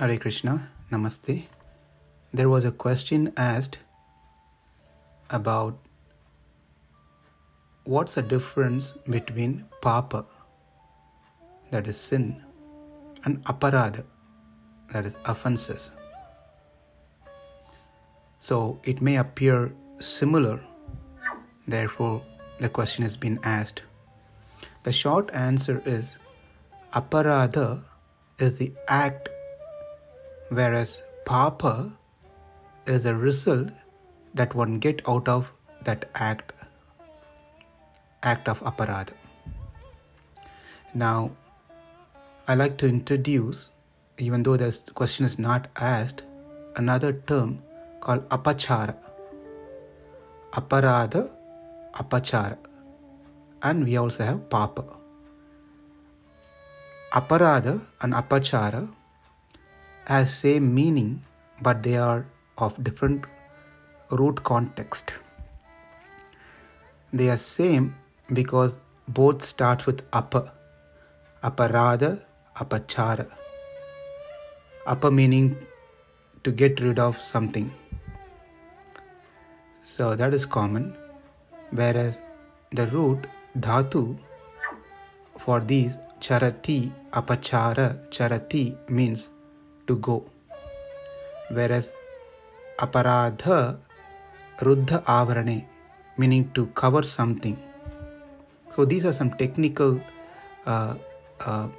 Hare Krishna, Namaste. There was a question asked about what's the difference between Papa, that is sin, and Aparadha, that is offenses. So it may appear similar, therefore the question has been asked. The short answer is Aparadha is the act, whereas Papa is the result that one get out of that act of Aparadha. Now, I like to introduce, even though this question is not asked, another term called Apachara. Aparadha, Apachara. And we also have Papa. Aparadha and Apachara has same meaning, but they are of different root context. They are same because both start with Apa. Aparadha, Apachara. Apa meaning to get rid of something. So that is common. Whereas the root dhatu for these charati, apachara, charati means to go. Whereas aparadha, ruddha avarane meaning to cover something. So these are some technical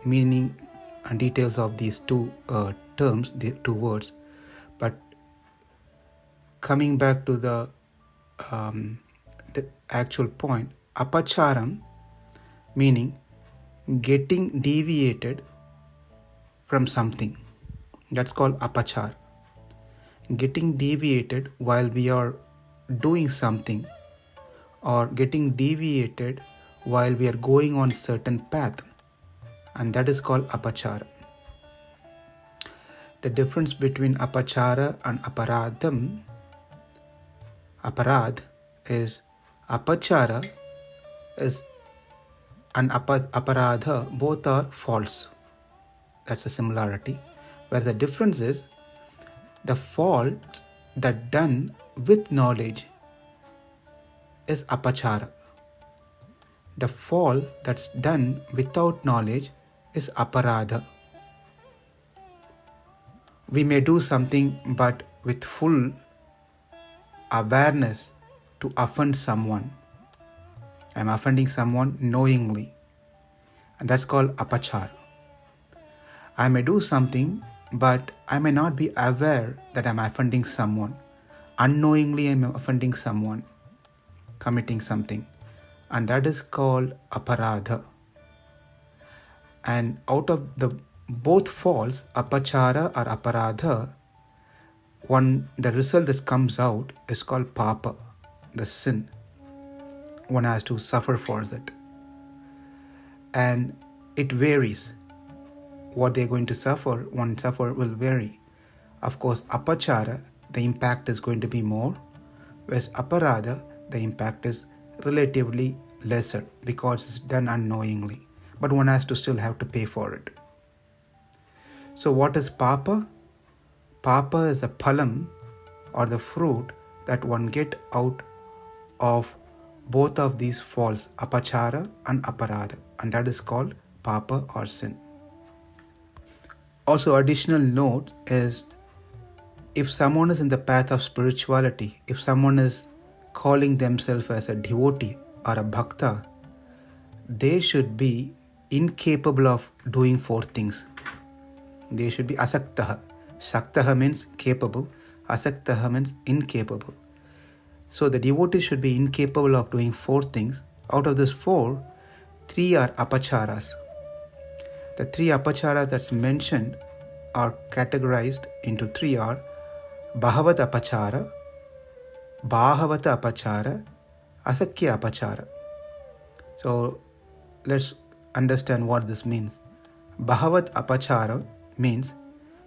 meaning and details of these two terms, the two words. But coming back to the actual point, apacharam meaning getting deviated from something. That's called apachar. Getting deviated while we are doing something, or getting deviated while we are going on certain path, and that is called apachara. The difference between apachara and aparadham, aparadh, is apachara is and aparadha both are false. That's a similarity. Where the difference is the fault that done with knowledge is apachara. The fault that's done without knowledge is aparadha. We may do something but with full awareness to offend someone. I'm offending someone knowingly, and that's called apachara. I may do something but I may not be aware that I'm offending someone. Unknowingly I'm offending someone, committing something, and that is called aparadha. And out of the both faults, apachara or aparadha, the result that comes out is called papa, the sin. One has to suffer for that. And it varies. What they're going to suffer, one suffer will vary. Of course, apachara, the impact is going to be more, whereas aparadha, the impact is relatively lesser because it's done unknowingly. But one has to still have to pay for it. So what is papa? Papa is a phalam, or the fruit that one get out of both of these faults, apachara and aparadha, and that is called papa or sin. Also, additional note is, if someone is in the path of spirituality, if someone is calling themselves as a devotee or a bhakta, they should be incapable of doing four things. They should be asaktaha. Saktaha means capable, asaktaha means incapable. So the devotee should be incapable of doing four things. Out of these four, three are apacharas. The three apacharas that's mentioned are categorized into three are Bhavat apachara, Bhahavata apachara, Asakya apachara. So let's understand what this means. Bhavat apachara means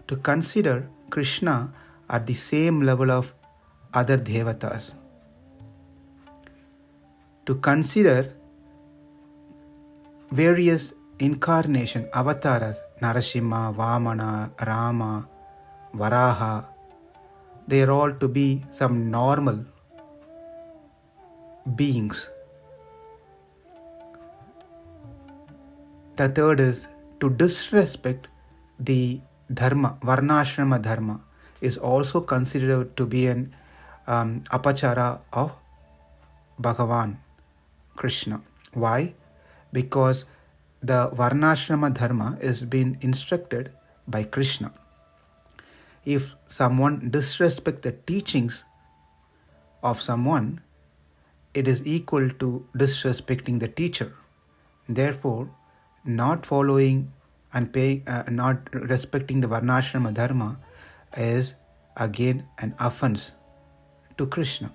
to consider Krishna at the same level of other devatas. To consider various incarnation, avatars, Narasimha, Vamana, Rama, Varaha, they are all to be some normal beings. The third is to disrespect the dharma, varnashrama dharma, is also considered to be an apachara of Bhagavan Krishna. Why? Because the varnashrama dharma is being instructed by Krishna. If someone disrespects the teachings of someone, it is equal to disrespecting the teacher. Therefore, not following and not respecting the varnashrama dharma is again an offense to Krishna.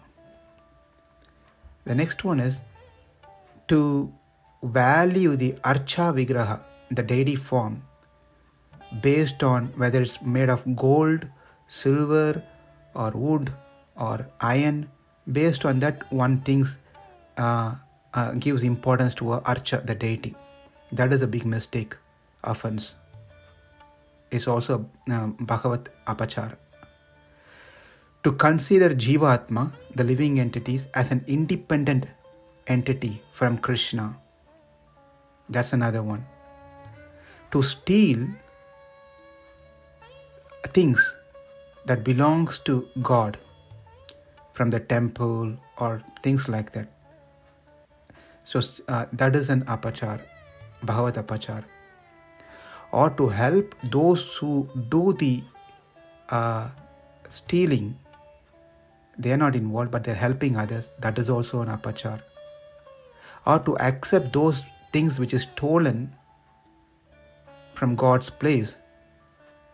The next one is to value the Archa Vigraha, the deity form, based on whether it's made of gold, silver, or wood, or iron. Based on that, one thinks gives importance to Archa, the deity. That is a big mistake, offense. It's also Bhagavat Apachara. To consider Jivatma, the living entities, as an independent entity from Krishna, that's another one. To steal things that belongs to God from the temple or things like that. So that is an apachar, Bhagavat apachar. Or to help those who do the stealing, they are not involved but they are helping others, that is also an apachar. Or to accept those things which is stolen from God's place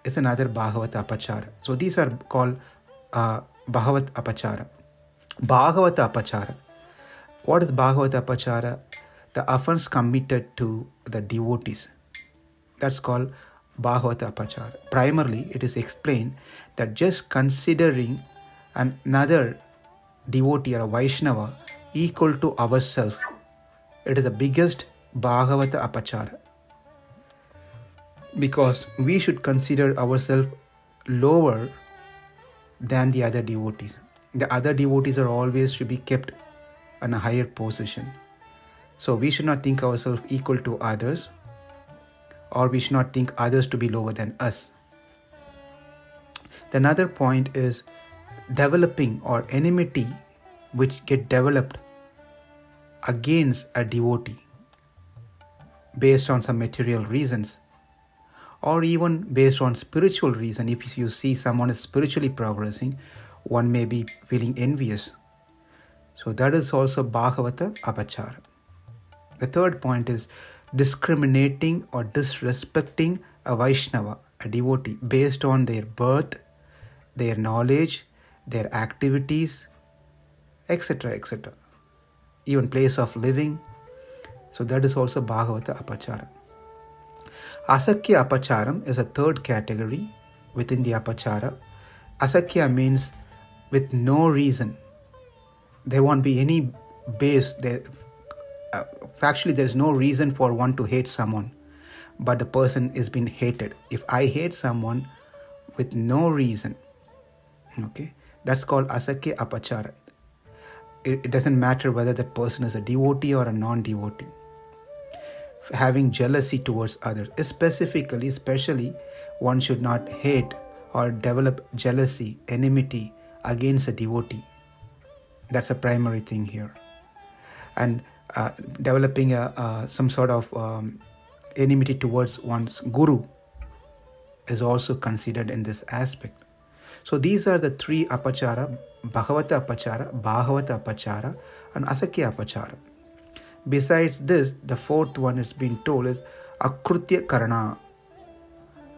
is another Bhagavat apachara. So these are called Bhagavat apachara. Bhagavat apachara. What is Bhagavat apachara? The offense committed to the devotees. That's called Bhagavat apachara. Primarily, it is explained that just considering another devotee or a Vaishnava equal to ourselves, it is the biggest Bhagavata apachara. Because we should consider ourselves lower than the other devotees. The other devotees are always should be kept on a higher position. So we should not think ourselves equal to others, or we should not think others to be lower than us. The another point is developing or enmity which get developed against a devotee based on some material reasons, or even based on spiritual reason. If you see someone is spiritually progressing, one may be feeling envious. So that is also Bhagavata apachara. The third point is discriminating or disrespecting a Vaishnava, a devotee, based on their birth, their knowledge, their activities, etc., etc., even place of living. So that is also Bhagavata apachara. Asakya apacharam is a third category within the apachara. Asakya means with no reason. There won't be any base. Factually, there is no reason for one to hate someone, but the person is being hated. If I hate someone with no reason, okay, that's called asakya apachara. It doesn't matter whether that person is a devotee or a non-devotee. Having jealousy towards others, especially one should not hate or develop jealousy, enmity against a devotee. That's a primary thing here. And developing some sort of enmity towards one's guru is also considered in this aspect. So these are the three apachara: Bhagavata apachara, and Asakya apachara. Besides this, the fourth one is being told is Akrutya Karana.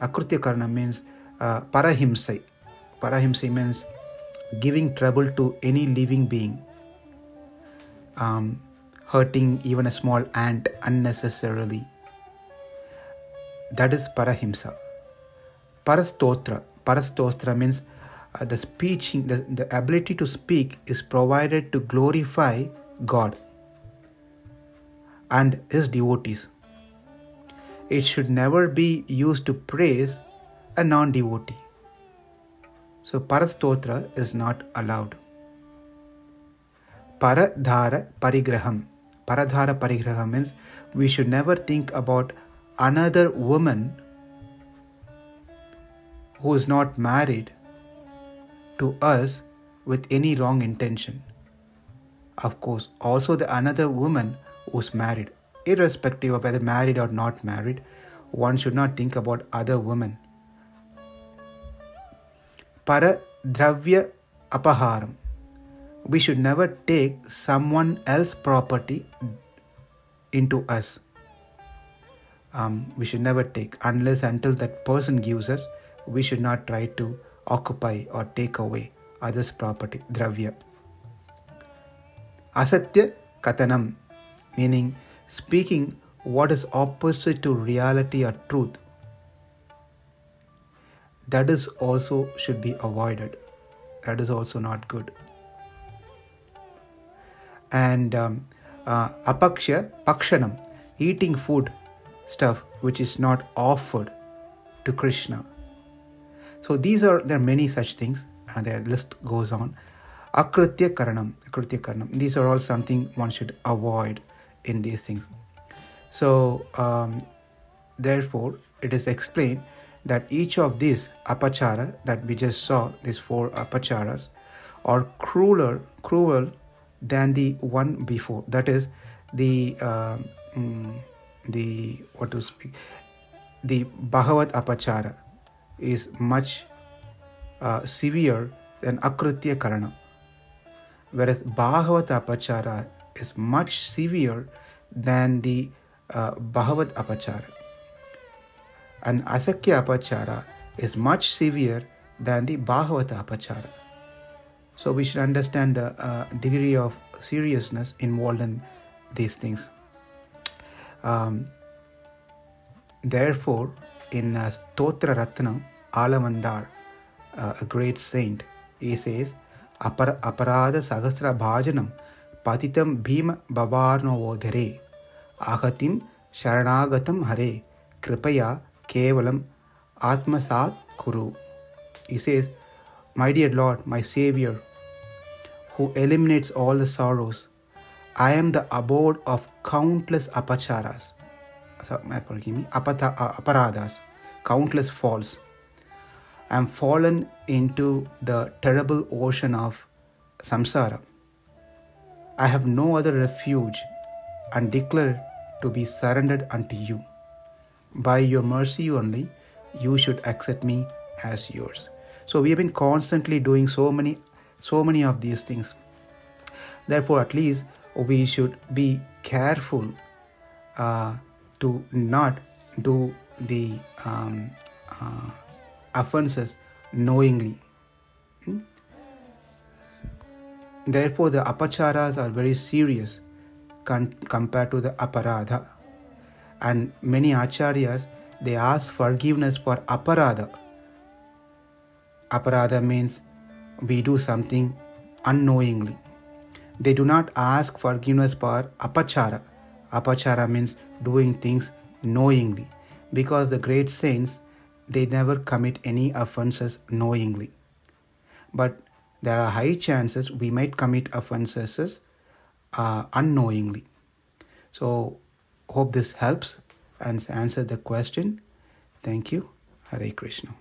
Akrutya Karana means Parahimsai. Parahimsai means giving trouble to any living being, hurting even a small ant unnecessarily. That is Parahimsa. Parastotra. Parastotra means the speaking, the ability to speak is provided to glorify God and His devotees. It should never be used to praise a non-devotee. So Parastotra is not allowed. Paradhara Parigraham. Paradhara Parigraham means we should never think about another woman who is not married to us with any wrong intention. Of course, also the another woman who's married, irrespective of whether married or not married, one should not think about other women. Paradravya apaharam. We should never take someone else's property into us. We should never take, unless until that person gives us, we should not try to occupy or take away others' property, dravya. Asatya katanam, meaning speaking what is opposite to reality or truth. That is also should be avoided. That is also not good. And apaksha, pakshanam, eating food, stuff which is not offered to Krishna. So there are many such things, and their list goes on. Akritya karanam. These are all something one should avoid in these things. So therefore it is explained that each of these apachara that we just saw, these 4 apacharas, are cruel than the one before. That is the Bhagavad apachara is much severe than akritya karana, whereas Bhagavad apachara is much severe than the Bhagavad apachara, and asakya apachara is much severe than the Bhagavad apachara. So we should understand the degree of seriousness involved in these things. Therefore, in Stotra Ratnam, Alamandar, a great saint, he says, Aparadha Sahasra Bhajanam Patitam Bhima Bavarno Vodhare Ahatim Sharanagatam Hare Kripaya Kevalam Atmasat Kuru. He says, my dear Lord, my Savior, who eliminates all the sorrows, I am the abode of countless apacharas. Aparadas, countless faults. I am fallen into the terrible ocean of samsara. I have no other refuge and declare to be surrendered unto you. By your mercy only, you should accept me as yours. So we have been constantly doing so many of these things. Therefore, at least we should be careful to not do the offenses knowingly. Therefore, the apacharas are very serious compared to the aparadha. And many acharyas, they ask forgiveness for aparadha. Aparadha means we do something unknowingly. They do not ask forgiveness for apachara. Apachara means doing things knowingly, because the great saints, they never commit any offenses knowingly. But there are high chances we might commit offenses unknowingly. So hope this helps and answers the question. Thank you. Hare Krishna.